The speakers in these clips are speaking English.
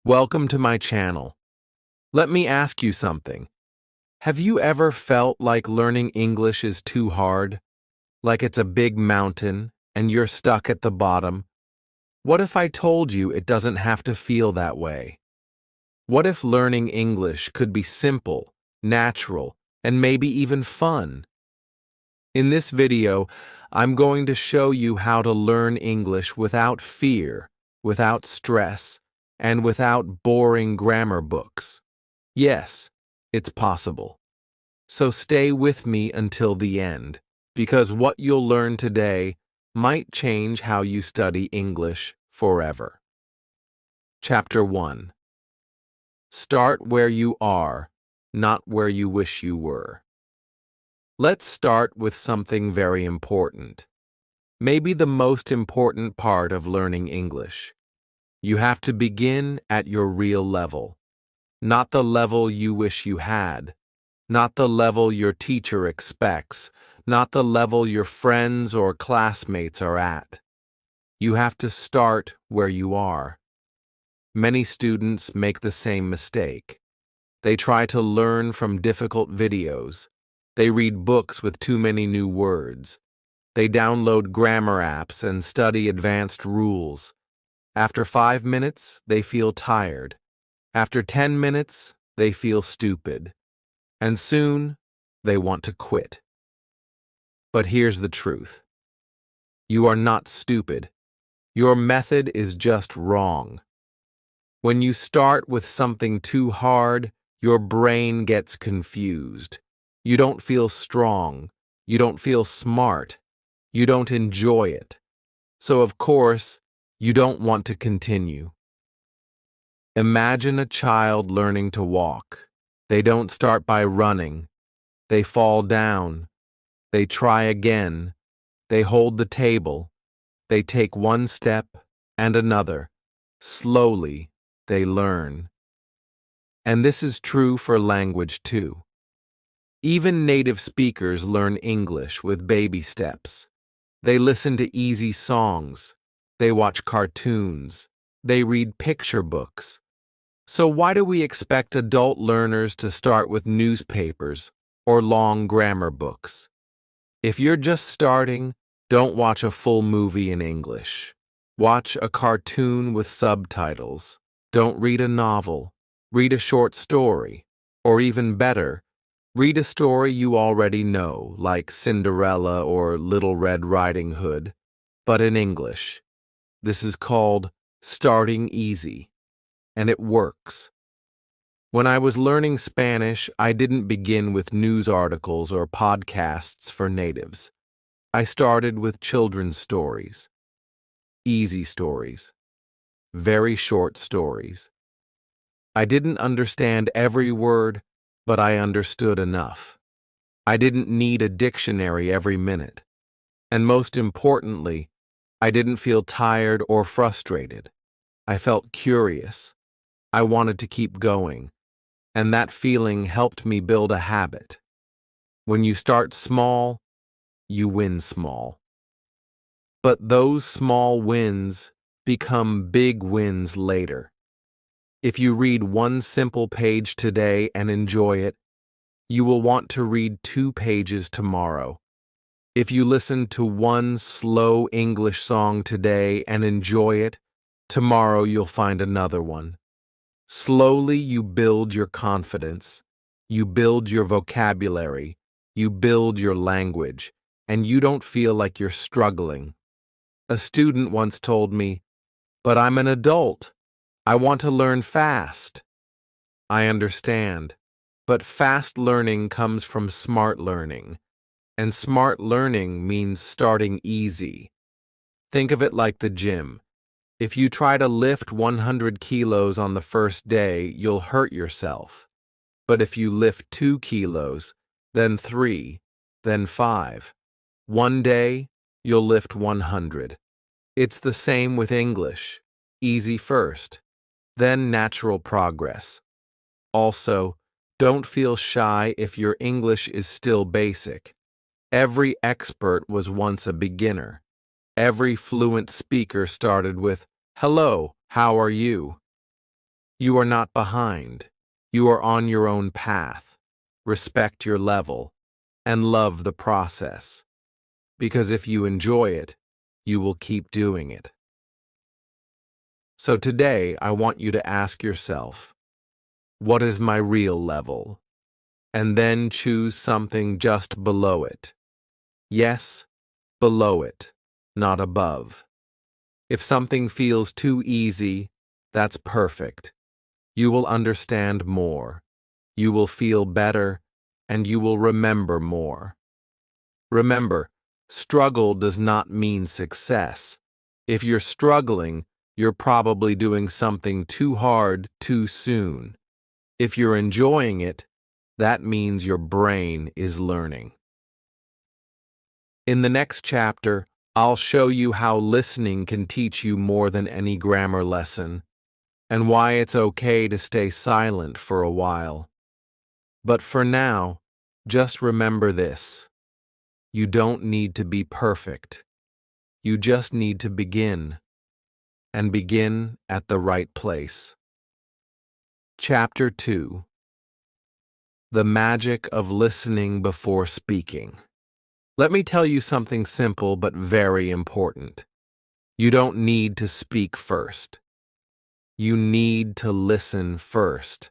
Welcome to my channel. Let me ask you something. Have you ever felt like learning English is too hard? Like it's a big mountain and you're stuck at the bottom? What if I told you it doesn't have to feel that way? What if learning English could be simple, natural, and maybe even fun? In this video, I'm going to show you how to learn English without fear, without stress, and without boring grammar books. Yes, it's possible. So stay with me until the end, because what you'll learn today might change how you study English forever. Chapter 1. Start where you are, not where you wish you were. Let's start with something very important. Maybe the most important part of learning English. You have to begin at your real level. Not the level you wish you had. Not the level your teacher expects. Not the level your friends or classmates are at. You have to start where you are. Many students make the same mistake. They try to learn from difficult videos. They read books with too many new words. They download grammar apps and study advanced rules. After 5 minutes, they feel tired. After 10 minutes, they feel stupid. And soon, they want to quit. But here's the truth. You are not stupid. Your method is just wrong. When you start with something too hard, your brain gets confused. You don't feel strong. You don't feel smart. You don't enjoy it. So, of course, you don't want to continue. Imagine a child learning to walk. They don't start by running. They fall down. They try again. They hold the table. They take one step and another. Slowly, they learn. And this is true for language too. Even native speakers learn English with baby steps. They listen to easy songs. They watch cartoons. They read picture books. So why do we expect adult learners to start with newspapers or long grammar books? If you're just starting, don't watch a full movie in English. Watch a cartoon with subtitles. Don't read a novel. Read a short story. Or even better, read a story you already know, like Cinderella or Little Red Riding Hood, but in English. This is called starting easy, and it works. When I was learning Spanish, I didn't begin with news articles or podcasts for natives. I started with children's stories. Easy stories. Very short stories. I didn't understand every word, but I understood enough. I didn't need a dictionary every minute. And most importantly, I didn't feel tired or frustrated. I felt curious. I wanted to keep going. And that feeling helped me build a habit. When you start small, you win small. But those small wins become big wins later. If you read one simple page today and enjoy it, you will want to read 2 pages tomorrow. If you listen to one slow English song today and enjoy it, tomorrow you'll find another one. Slowly you build your confidence, you build your vocabulary, you build your language, and you don't feel like you're struggling. A student once told me, "But I'm an adult. I want to learn fast." I understand, but fast learning comes from smart learning. And smart learning means starting easy. Think of it like the gym. If you try to lift 100 kilos on the first day, you'll hurt yourself. But if you lift 2 kilos, then 3, then 5, one day, you'll lift 100. It's the same with English. Easy first, then natural progress. Also, don't feel shy if your English is still basic. Every expert was once a beginner. Every fluent speaker started with, "Hello, how are you?" You are not behind. You are on your own path. Respect your level and love the process. Because if you enjoy it, you will keep doing it. So today, I want you to ask yourself, what is my real level? And then choose something just below it. Yes, below it, not above. If something feels too easy, that's perfect. You will understand more. You will feel better, and you will remember more. Remember, struggle does not mean success. If you're struggling, you're probably doing something too hard too soon. If you're enjoying it, that means your brain is learning. In the next chapter, I'll show you how listening can teach you more than any grammar lesson, and why it's okay to stay silent for a while. But for now, just remember this. You don't need to be perfect. You just need to begin, and begin at the right place. Chapter 2. The Magic of Listening Before Speaking. Let me tell you something simple but very important. You don't need to speak first. You need to listen first,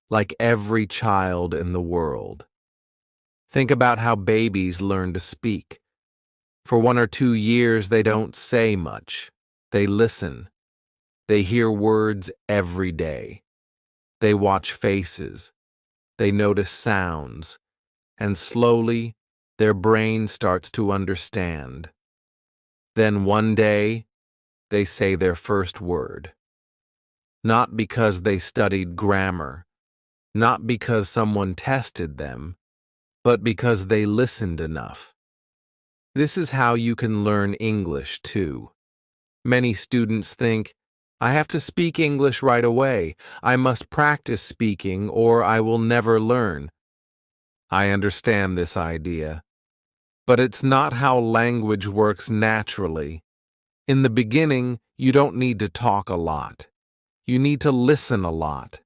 like every child in the world. Think about how babies learn to speak. For 1 or 2 years, they don't say much. They listen. They hear words every day. They watch faces. They notice sounds. And slowly, their brain starts to understand. Then one day, they say their first word. Not because they studied grammar, not because someone tested them, but because they listened enough. This is how you can learn English, too. Many students think, I have to speak English right away. I must practice speaking or I will never learn. I understand this idea. But it's not how language works naturally. In the beginning, you don't need to talk a lot. You need to listen a lot.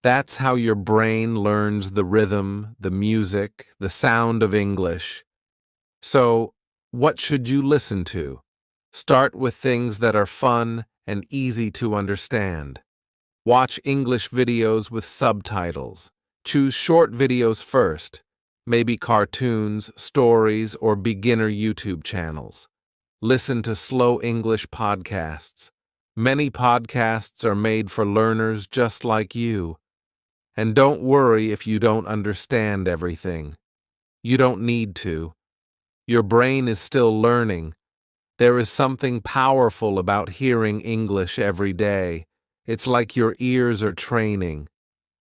That's how your brain learns the rhythm, the music, the sound of English. So, what should you listen to? Start with things that are fun and easy to understand. Watch English videos with subtitles. Choose short videos first, maybe cartoons, stories, or beginner YouTube channels. Listen to slow English podcasts. Many podcasts are made for learners just like you. And don't worry if you don't understand everything. You don't need to. Your brain is still learning. There is something powerful about hearing English every day. It's like your ears are training.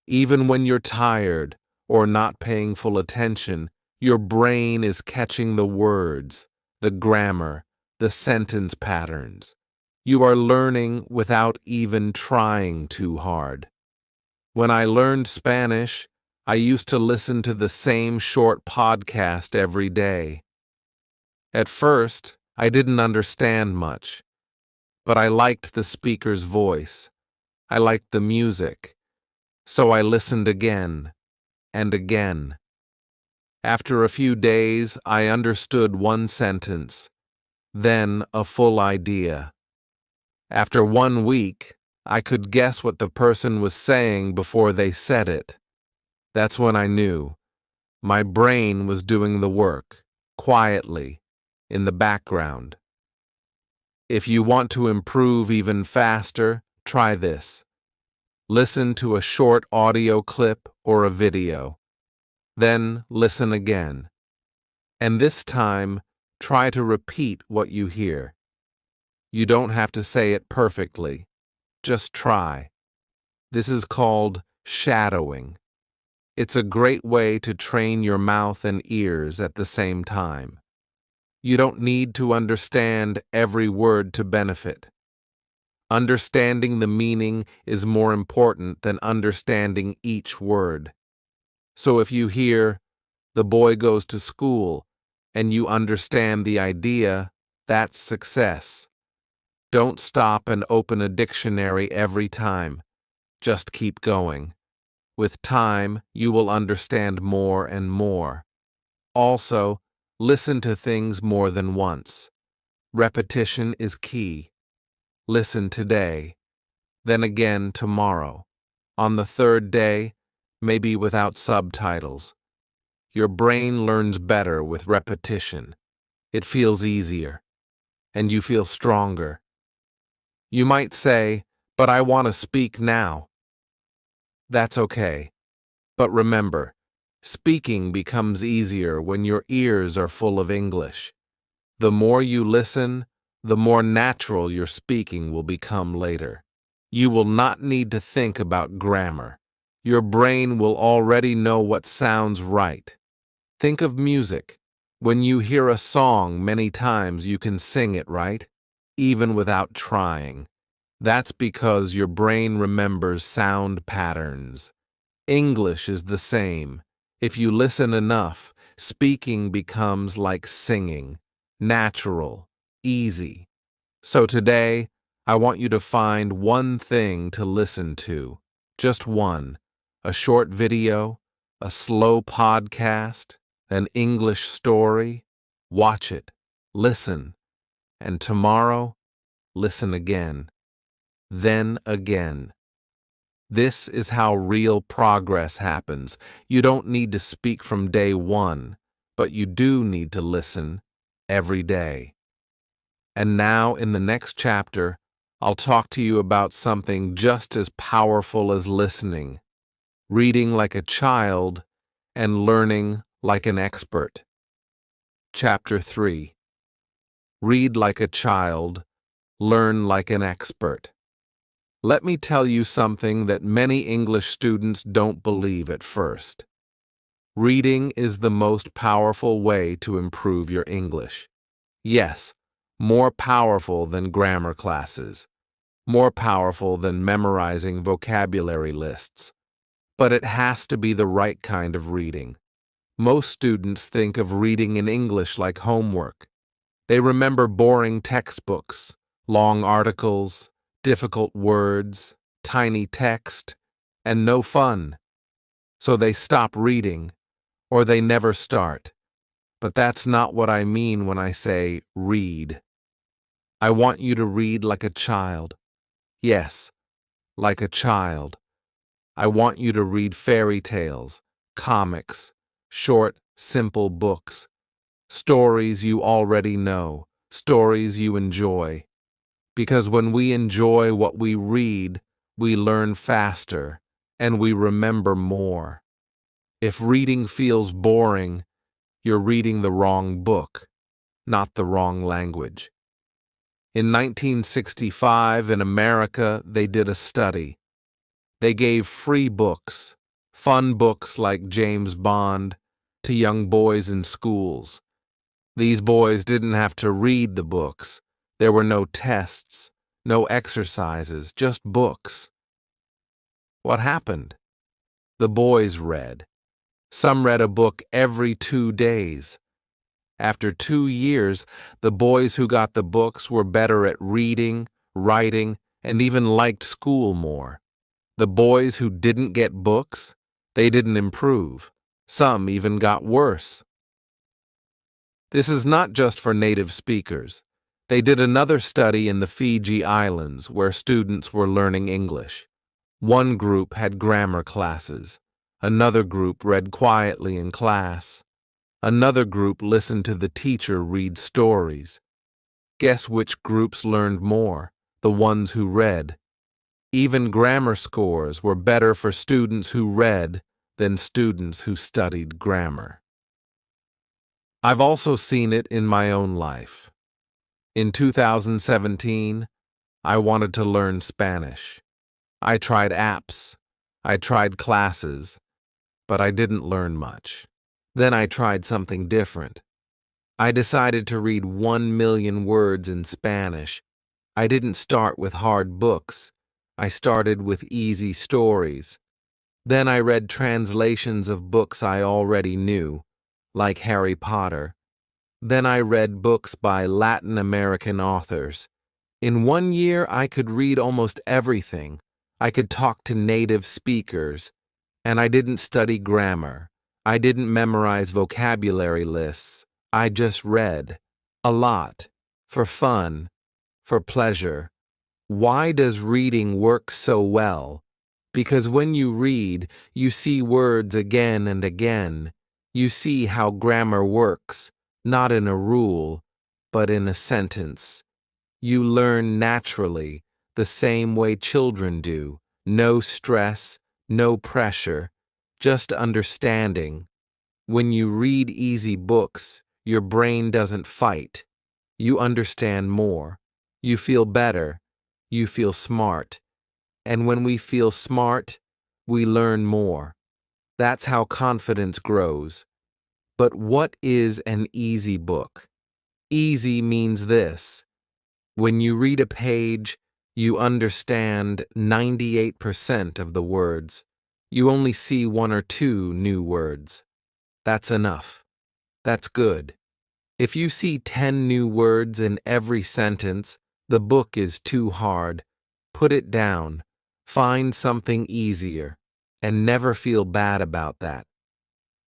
Even when you're tired or not paying full attention, your brain is catching the words, the grammar, the sentence patterns. You are learning without even trying too hard. When I learned Spanish, I used to listen to the same short podcast every day. At first, I didn't understand much, but I liked the speaker's voice. I liked the music. So I listened again and again. After a few days, I understood one sentence, then a full idea. After 1 week, I could guess what the person was saying before they said it. That's when I knew. My brain was doing the work, quietly, in the background. If you want to improve even faster, try this. Listen to a short audio clip or a video. Then listen again. And this time, try to repeat what you hear. You don't have to say it perfectly. Just try. This is called shadowing. It's a great way to train your mouth and ears at the same time. You don't need to understand every word to benefit. Understanding the meaning is more important than understanding each word. So if you hear, the boy goes to school, and you understand the idea, that's success. Don't stop and open a dictionary every time. Just keep going. With time, you will understand more and more. Also, listen to things more than once. Repetition is key. Listen today, then again tomorrow. On the third day, maybe without subtitles. Your brain learns better with repetition. It feels easier, and you feel stronger. You might say, "But I want to speak now." That's okay. But remember, speaking becomes easier when your ears are full of English. The more you listen, the more natural your speaking will become later. You will not need to think about grammar. Your brain will already know what sounds right. Think of music. When you hear a song many times, you can sing it, right? Even without trying. That's because your brain remembers sound patterns. English is the same. If you listen enough, speaking becomes like singing, natural, easy. So today, I want you to find one thing to listen to. Just one. A short video, a slow podcast, an English story. Watch it, listen, and tomorrow, listen again. Then again. This is how real progress happens. You don't need to speak from day one, but you do need to listen every day. And now, in the next chapter, I'll talk to you about something just as powerful as listening: reading like a child and learning like an expert. Chapter 3. Read like a child, learn like an expert. Let me tell you something that many English students don't believe at first. Reading is the most powerful way to improve your English. Yes, more powerful than grammar classes, more powerful than memorizing vocabulary lists. But it has to be the right kind of reading. Most students think of reading in English like homework. They remember boring textbooks, long articles, difficult words, tiny text, and no fun. So they stop reading, or they never start. But that's not what I mean when I say read. I want you to read like a child. Yes, like a child. I want you to read fairy tales, comics, short, simple books, stories you already know, stories you enjoy. Because when we enjoy what we read, we learn faster and we remember more. If reading feels boring, you're reading the wrong book, not the wrong language. In 1965, in America, they did a study. They gave free books, fun books like James Bond, to young boys in schools. These boys didn't have to read the books. There were no tests, no exercises, just books. What happened? The boys read. Some read a book every 2 days. After 2 years, the boys who got the books were better at reading, writing, and even liked school more. The boys who didn't get books, they didn't improve. Some even got worse. This is not just for native speakers. They did another study in the Fiji Islands where students were learning English. One group had grammar classes. Another group read quietly in class. Another group listened to the teacher read stories. Guess which groups learned more? The ones who read. Even grammar scores were better for students who read than students who studied grammar. I've also seen it in my own life. In 2017, I wanted to learn Spanish. I tried apps, I tried classes, but I didn't learn much. Then I tried something different. I decided to read 1 million words in Spanish. I didn't start with hard books. I started with easy stories. Then I read translations of books I already knew, like Harry Potter. Then I read books by Latin American authors. In 1 year, I could read almost everything. I could talk to native speakers, and I didn't study grammar. I didn't memorize vocabulary lists. I just read. A lot. For fun. For pleasure. Why does reading work so well? Because when you read, you see words again and again. You see how grammar works, not in a rule, but in a sentence. You learn naturally, the same way children do. No stress, no pressure, just understanding. When you read easy books, your brain doesn't fight. You understand more. You feel better. You feel smart. And when we feel smart, we learn more. That's how confidence grows. But what is an easy book? Easy means this. When you read a page, you understand 98% of the words. You only see one or two new words. That's enough. That's good. If you see 10 new words in every sentence, the book is too hard. Put it down. Find something easier. And never feel bad about that.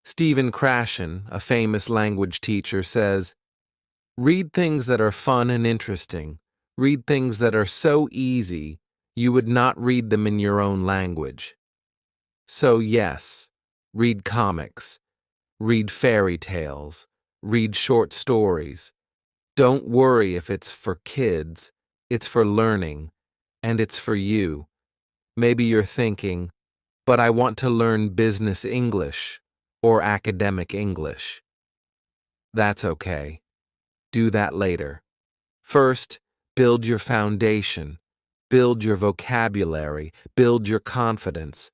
Stephen Krashen, a famous language teacher, says, "Read things that are fun and interesting. Read things that are so easy, you would not read them in your own language." So yes, read comics. Read fairy tales. Read short stories. Don't worry if it's for kids. It's for learning. And it's for you. Maybe you're thinking, but I want to learn business English or academic English. That's okay. Do that later. First, build your foundation. Build your vocabulary. Build your confidence.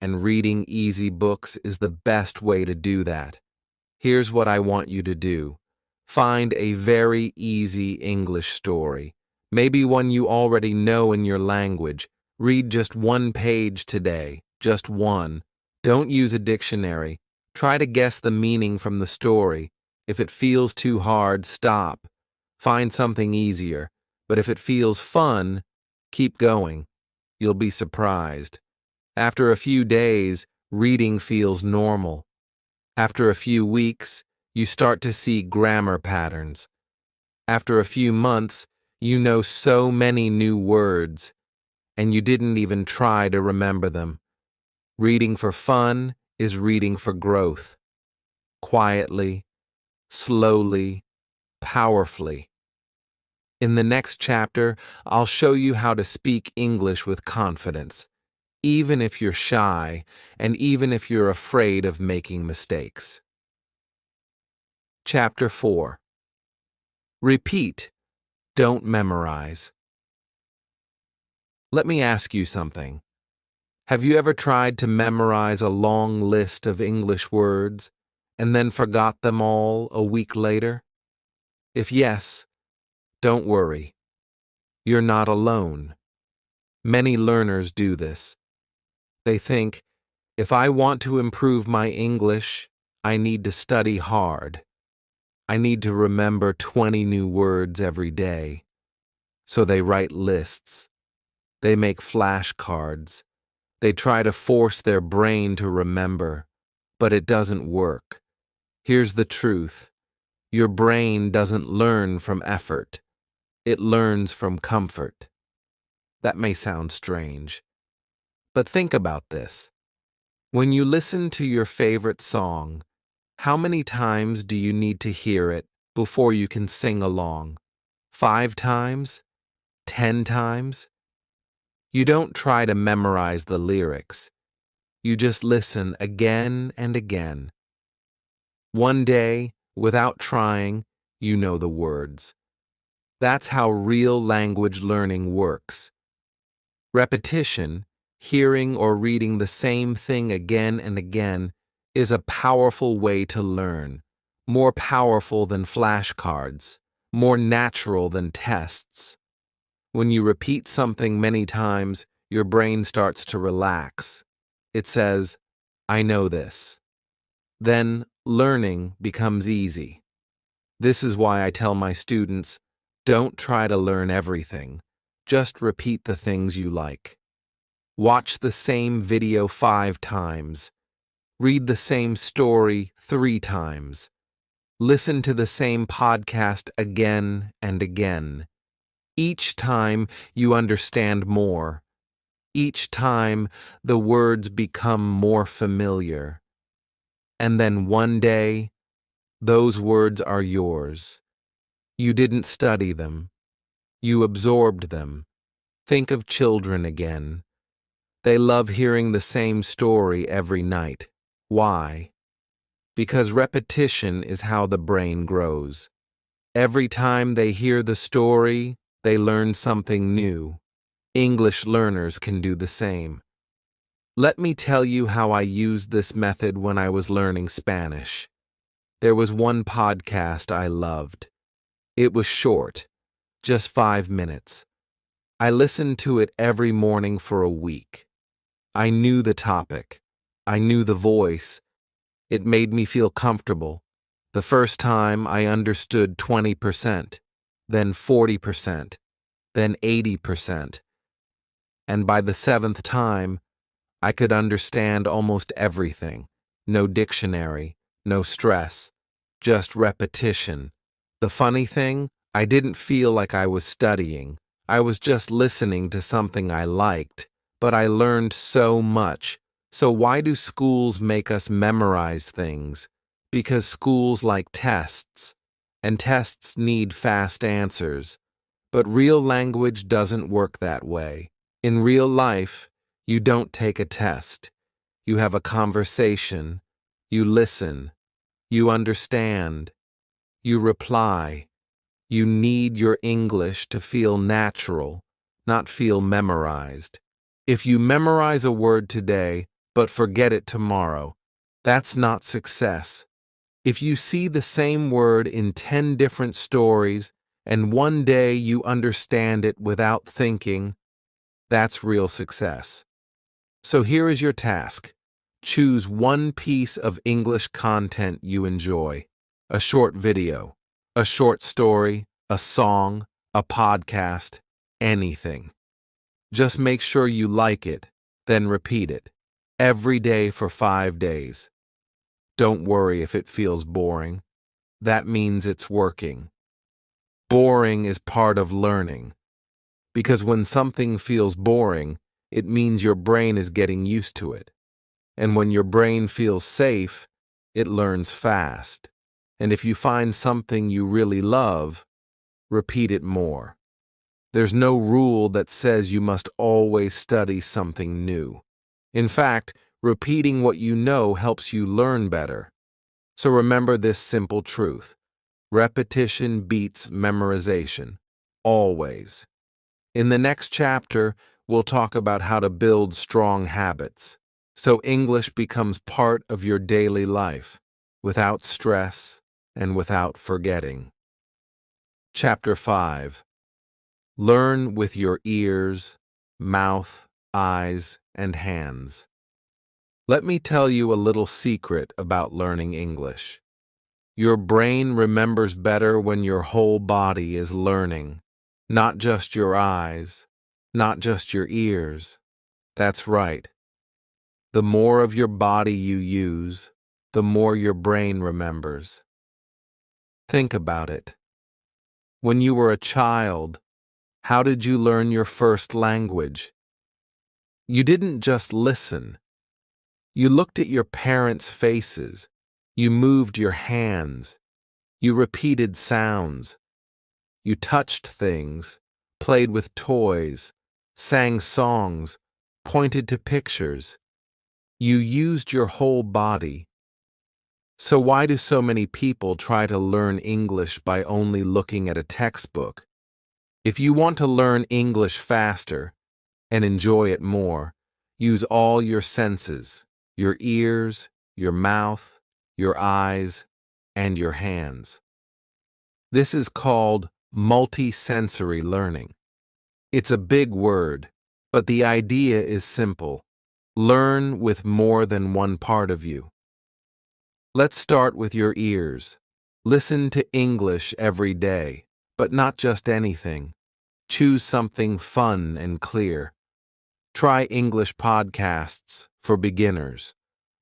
And reading easy books is the best way to do that. Here's what I want you to do. Find a very easy English story. Maybe one you already know in your language. Read just one page today. Just one. Don't use a dictionary. Try to guess the meaning from the story. If it feels too hard, stop. Find something easier. But if it feels fun, keep going. You'll be surprised. After a few days, reading feels normal. After a few weeks, you start to see grammar patterns. After a few months, you know so many new words, and you didn't even try to remember them. Reading for fun is reading for growth. Quietly, slowly, powerfully. In the next chapter, I'll show you how to speak English with confidence, even if you're shy and even if you're afraid of making mistakes. Chapter 4. Repeat, don't memorize. Let me ask you something. Have you ever tried to memorize a long list of English words and then forgot them all a week later? If yes, don't worry. You're not alone. Many learners do this. They think, if I want to improve my English, I need to study hard. I need to remember 20 new words every day. So they write lists. They make flashcards. They try to force their brain to remember, but it doesn't work. Here's the truth. Your brain doesn't learn from effort. It learns from comfort. That may sound strange, but think about this. When you listen to your favorite song, how many times do you need to hear it before you can sing along? 5 times? 10 times? You don't try to memorize the lyrics. You just listen again and again. One day, without trying, you know the words. That's how real language learning works. Repetition, hearing or reading the same thing again and again, is a powerful way to learn, more powerful than flashcards, more natural than tests. When you repeat something many times, your brain starts to relax. It says, I know this. Then learning becomes easy. This is why I tell my students, don't try to learn everything. Just repeat the things you like. Watch the same video 5 times. Read the same story 3 times. Listen to the same podcast again and again. Each time you understand more. Each time the words become more familiar. And then one day, those words are yours. You didn't study them. You absorbed them. Think of children again. They love hearing the same story every night. Why? Because repetition is how the brain grows. Every time they hear the story, they learn something new. English learners can do the same. Let me tell you how I used this method when I was learning Spanish. There was one podcast I loved. It was short, just 5 minutes. I listened to it every morning for a week. I knew the topic. I knew the voice. It made me feel comfortable. The first time I understood 20%, then 40%, then 80%. And by the 7th time, I could understand almost everything. No dictionary, no stress, just repetition. The funny thing, I didn't feel like I was studying. I was just listening to something I liked, but I learned so much. So why do schools make us memorize things? Because schools like tests, and tests need fast answers. But real language doesn't work that way. In real life, you don't take a test. You have a conversation. You listen. You understand. You reply. You need your English to feel natural, not feel memorized. If you memorize a word today, but forget it tomorrow, that's not success. If you see the same word in 10 different stories, and one day you understand it without thinking, that's real success. So here is your task. Choose one piece of English content you enjoy. A short video, a short story, a song, a podcast, anything. Just make sure you like it, then repeat it. Every day for 5 days. Don't worry if it feels boring. That means it's working. Boring is part of learning. Because when something feels boring, it means your brain is getting used to it. And when your brain feels safe, it learns fast. And if you find something you really love, repeat it more. There's no rule that says you must always study something new. In fact, repeating what you know helps you learn better. So remember this simple truth. Repetition beats memorization. Always. In the next chapter, we'll talk about how to build strong habits, so English becomes part of your daily life, without stress and without forgetting. Chapter 5. Learn with your ears, mouth, eyes, and hands. Let me tell you a little secret about learning English. Your brain remembers better when your whole body is learning. Not just your eyes, not just your ears. That's right. The more of your body you use, the more your brain remembers. Think about it. When you were a child, how did you learn your first language? You didn't just listen. You looked at your parents' faces. You moved your hands. You repeated sounds. You touched things, played with toys, sang songs, pointed to pictures. You used your whole body. So why do so many people try to learn English by only looking at a textbook? If you want to learn English faster and enjoy it more, use all your senses, your ears, your mouth, your eyes, and your hands. This is called multi-sensory learning. It's a big word, but the idea is simple. Learn with more than one part of you. Let's start with your ears. Listen to English every day, but not just anything. Choose something fun and clear. Try English podcasts for beginners,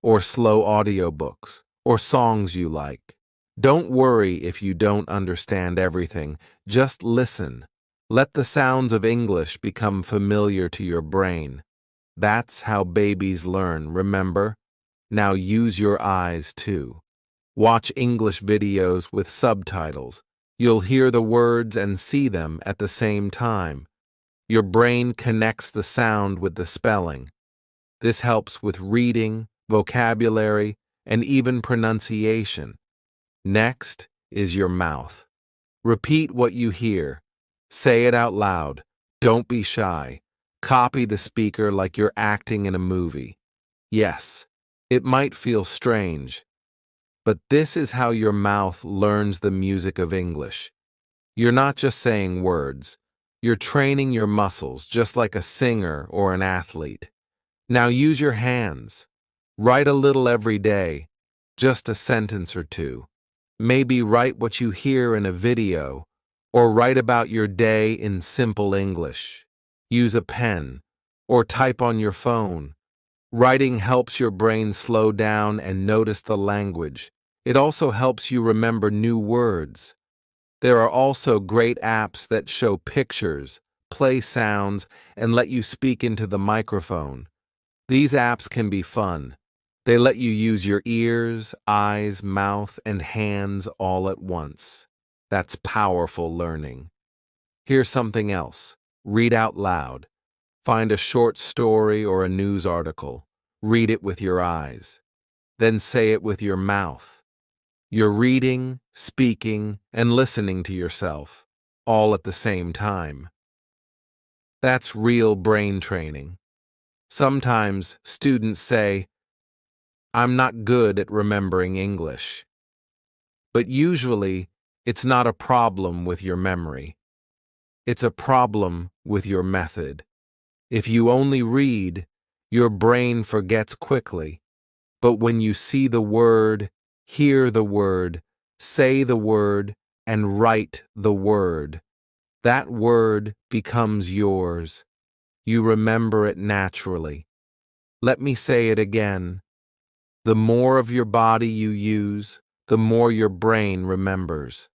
or slow audiobooks, or songs you like. Don't worry if you don't understand everything. Just listen. Let the sounds of English become familiar to your brain. That's how babies learn, remember? Now use your eyes too. Watch English videos with subtitles. You'll hear the words and see them at the same time. Your brain connects the sound with the spelling. This helps with reading, vocabulary, and even pronunciation. Next is your mouth. Repeat what you hear. Say it out loud. Don't be shy. Copy the speaker like you're acting in a movie. Yes, it might feel strange, but this is how your mouth learns the music of English. You're not just saying words. You're training your muscles just like a singer or an athlete. Now use your hands. Write a little every day, just a sentence or two. Maybe write what you hear in a video, or write about your day in simple English. Use a pen, or type on your phone. Writing helps your brain slow down and notice the language. It also helps you remember new words. There are also great apps that show pictures, play sounds, and let you speak into the microphone. These apps can be fun. They let you use your ears, eyes, mouth, and hands all at once. That's powerful learning. Here's something else. Read out loud. Find a short story or a news article. Read it with your eyes. Then say it with your mouth. You're reading, speaking, and listening to yourself, all at the same time. That's real brain training. Sometimes students say, "I'm not good at remembering English." But usually, it's not a problem with your memory. It's a problem with your method. If you only read, your brain forgets quickly. But when you see the word, hear the word, say the word, and write the word, that word becomes yours. You remember it naturally. Let me say it again. The more of your body you use, the more your brain remembers.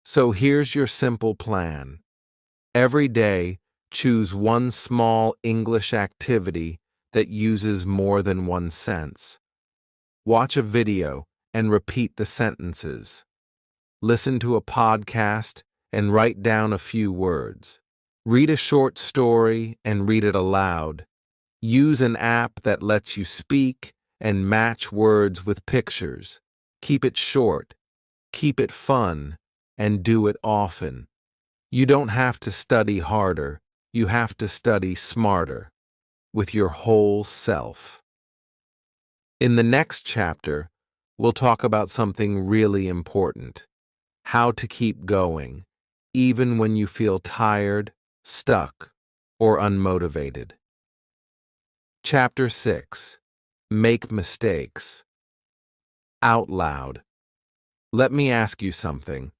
So here's your simple plan. Every day, choose one small English activity that uses more than one sense. Watch a video and repeat the sentences. Listen to a podcast and write down a few words. Read a short story and read it aloud. Use an app that lets you speak and match words with pictures. Keep it short, keep it fun, and do it often. You don't have to study harder, you have to study smarter, with your whole self. In the next chapter, we'll talk about something really important: how to keep going, even when you feel tired, stuck, or unmotivated. Chapter 6. Make mistakes. Out loud. Let me ask you something.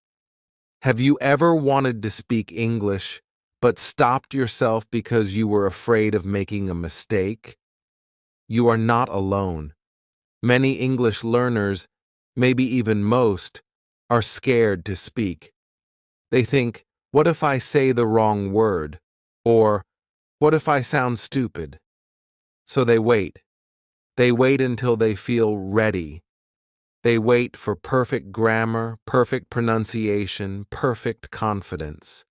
Have you ever wanted to speak English, but stopped yourself because you were afraid of making a mistake? You are not alone. Many English learners, maybe even most, are scared to speak. They think, what if I say the wrong word? Or, what if I sound stupid? So they wait. They wait until they feel ready. They wait for perfect grammar, perfect pronunciation, perfect confidence.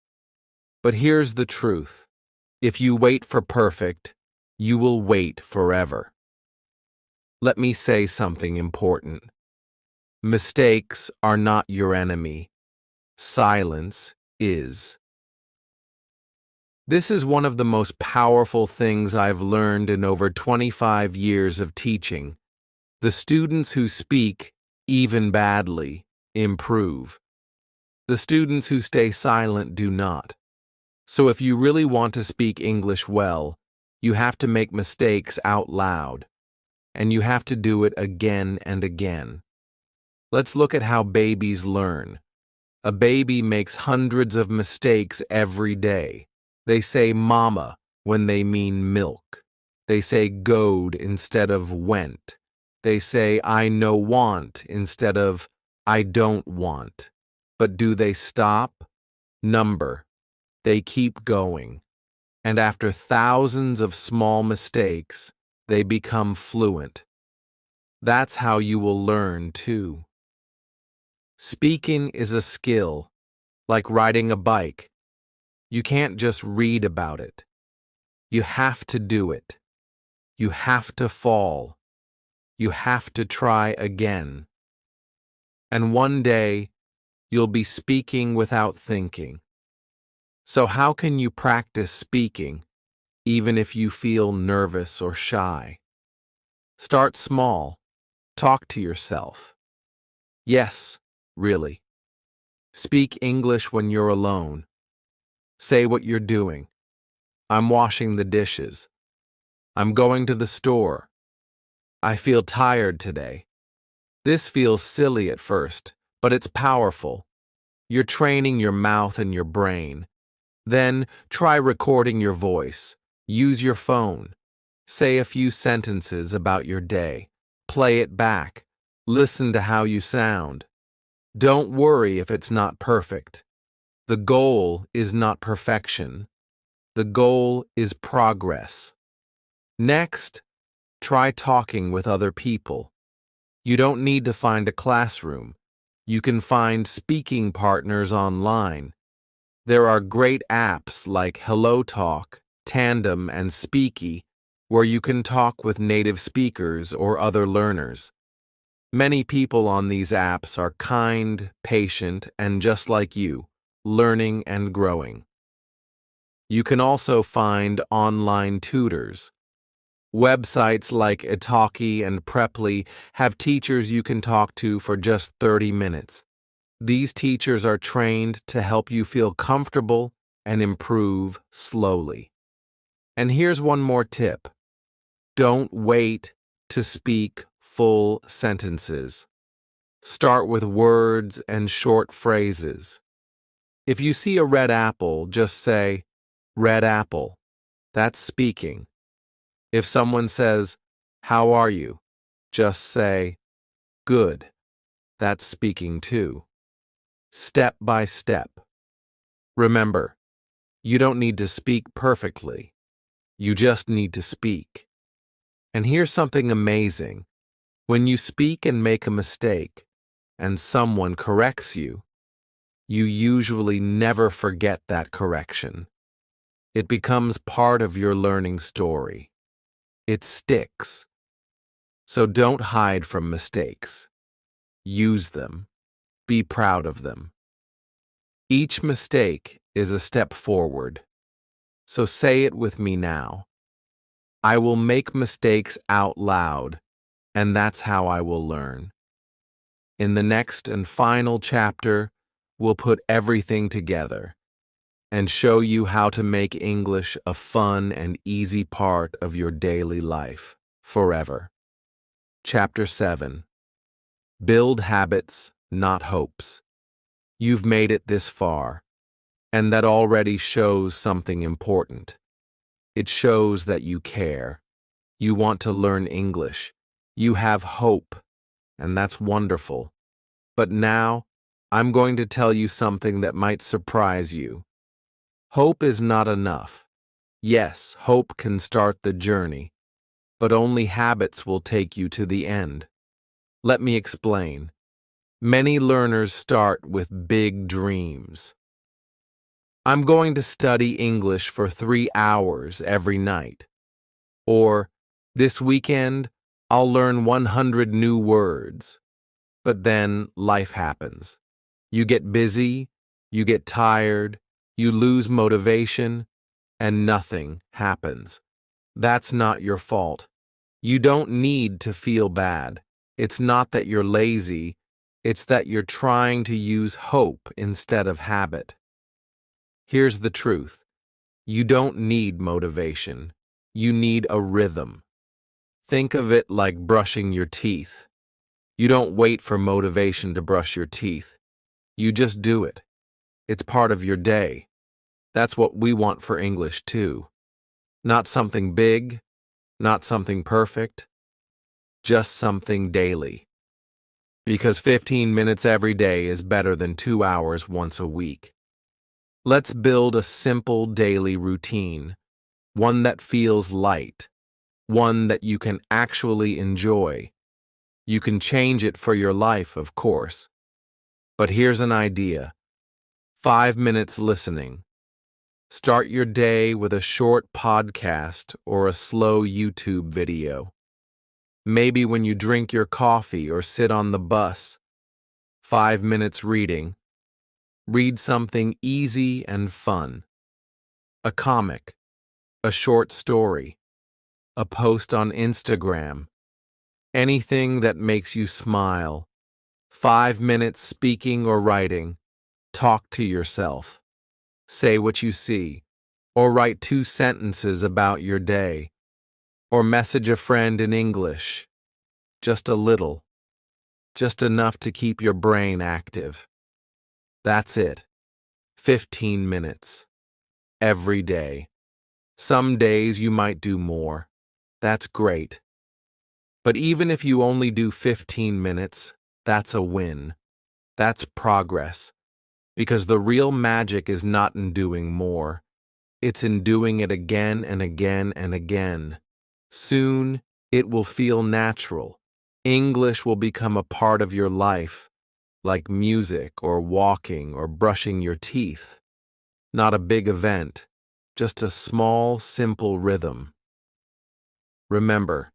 But here's the truth. If you wait for perfect, you will wait forever. Let me say something important. Mistakes are not your enemy. Silence is. This is one of the most powerful things I've learned in over 25 years of teaching. The students who speak, even badly, improve. The students who stay silent do not. So if you really want to speak English well, you have to make mistakes out loud. And you have to do it again and again. Let's look at how babies learn. A baby makes hundreds of mistakes every day. They say mama, when they mean milk. They say goed instead of went. They say I no want instead of I don't want. But do they stop? Number. They keep going. And after thousands of small mistakes, they become fluent. That's how you will learn, too. Speaking is a skill, like riding a bike. You can't just read about it. You have to do it. You have to fall. You have to try again. And one day, you'll be speaking without thinking. So how can you practice speaking, even if you feel nervous or shy? Start small. Talk to yourself. Yes, really. Speak English when you're alone. Say what you're doing. I'm washing the dishes. I'm going to the store. I feel tired today. This feels silly at first, but it's powerful. You're training your mouth and your brain. Then try recording your voice. Use your phone. Say a few sentences about your day. Play it back. Listen to how you sound. Don't worry if it's not perfect. The goal is not perfection. The goal is progress. Next, try talking with other people. You don't need to find a classroom. You can find speaking partners online. There are great apps like HelloTalk, Tandem, and Speaky, where you can talk with native speakers or other learners. Many people on these apps are kind, patient, and just like you, learning and growing. You can also find online tutors. Websites like Italki and Preply have teachers you can talk to for just 30 minutes. These teachers are trained to help you feel comfortable and improve slowly. And here's one more tip. Don't wait to speak full sentences. Start with words and short phrases. If you see a red apple, just say, red apple. That's speaking. If someone says, how are you? Just say, good. That's speaking too. Step by step. Remember, you don't need to speak perfectly. You just need to speak. And here's something amazing. When you speak and make a mistake, and someone corrects you, you usually never forget that correction. It becomes part of your learning story. It sticks. So don't hide from mistakes. Use them. Be proud of them. Each mistake is a step forward. So say it with me now. I will make mistakes out loud, and that's how I will learn. In the next and final chapter, we'll put everything together and show you how to make English a fun and easy part of your daily life, forever. Chapter 7. Build habits, not hopes. You've made it this far, and that already shows something important. It shows that you care. You want to learn English. You have hope, and that's wonderful. But now, I'm going to tell you something that might surprise you. Hope is not enough. Yes, hope can start the journey, but only habits will take you to the end. Let me explain. Many learners start with big dreams. I'm going to study English for 3 hours every night. Or, this weekend, I'll learn 100 new words. But then life happens. You get busy, you get tired, you lose motivation, and nothing happens. That's not your fault. You don't need to feel bad. It's not that you're lazy, it's that you're trying to use hope instead of habit. Here's the truth. You don't need motivation. You need a rhythm. Think of it like brushing your teeth. You don't wait for motivation to brush your teeth. You just do it. It's part of your day. That's what we want for English too. Not something big, not something perfect, just something daily. Because 15 minutes every day is better than 2 hours once a week. Let's build a simple daily routine, one that feels light, one that you can actually enjoy. You can change it for your life, of course. But here's an idea. 5 minutes listening. Start your day with a short podcast or a slow YouTube video. Maybe when you drink your coffee or sit on the bus. 5 minutes reading. Read something easy and fun. A comic, a short story, a post on Instagram. Anything that makes you smile. 5 minutes speaking or writing. Talk to yourself. Say what you see, or write 2 sentences about your day, or message a friend in English. Just a little. Just enough to keep your brain active. That's it. 15 minutes. Every day. Some days you might do more. That's great. But even if you only do 15 minutes, that's a win. That's progress. Because the real magic is not in doing more. It's in doing it again and again and again. Soon, it will feel natural. English will become a part of your life, like music or walking or brushing your teeth. Not a big event, just a small, simple rhythm. Remember,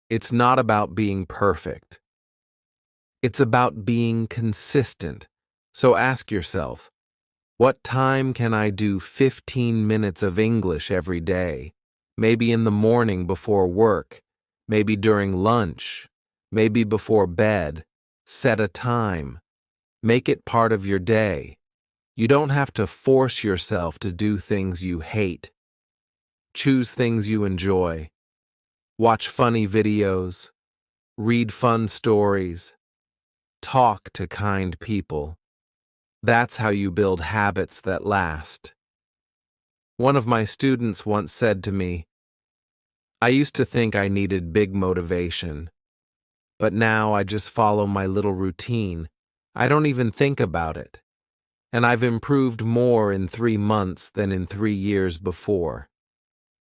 it's not about being perfect. It's about being consistent. So ask yourself, what time can I do 15 minutes of English every day? Maybe in the morning before work, maybe during lunch, maybe before bed. Set a time. Make it part of your day. You don't have to force yourself to do things you hate. Choose things you enjoy. Watch funny videos. Read fun stories. Talk to kind people. That's how you build habits that last. One of my students once said to me, I used to think I needed big motivation, but now I just follow my little routine. I don't even think about it. And I've improved more in 3 months than in 3 years before.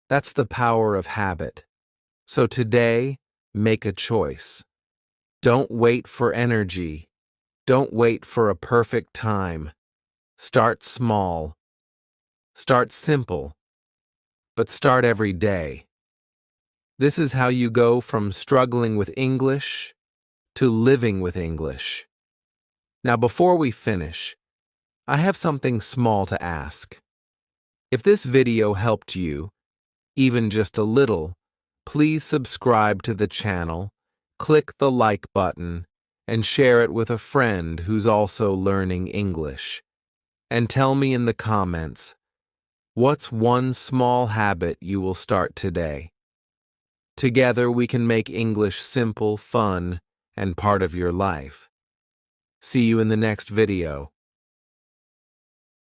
That's the power of habit. So today, make a choice. Don't wait for energy. Don't wait for a perfect time. Start small. Start simple. But start every day. This is how you go from struggling with English to living with English. Now, before we finish, I have something small to ask. If this video helped you, even just a little, please subscribe to the channel, click the like button, and share it with a friend who's also learning English. And tell me in the comments, what's one small habit you will start today? Together we can make English simple, fun, and part of your life. See you in the next video.